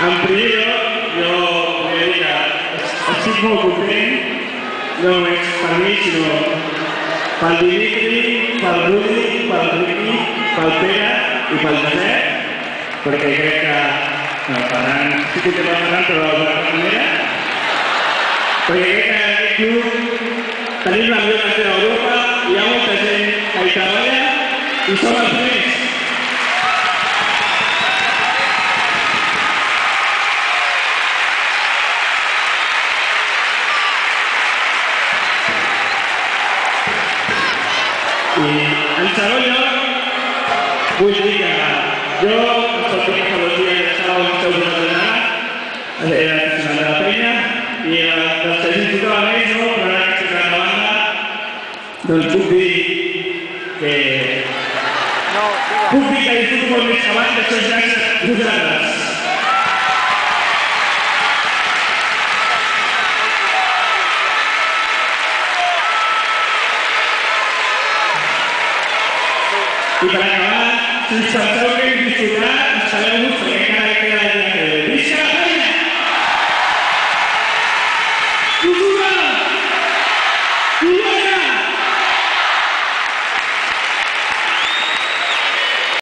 En primer lloc, jo volia dir que estic molt content, no només per mi, sinó pel Dimitri, pel Rudi, pel Riqui, pel Pere i pel Josep, perquè crec que el Ferran, sí que té el Ferran, però d'altra manera, perquè crec que en aquest club tenim la millor cantera d'Europa, hi ha molta gent que hi treballa i som els primers. I en segon lloc, vull dir que jo estic aquí fa 2 dies i estava al seu jornal d'entrenament, era aficionat de la feina, i dels que hagin tocat la més, no? Però ara que estic a la banda, doncs puc dir que disfruto molt més que abans, això és gràcies a vosaltres. I per acabar, si us penseu que hem disfrutat,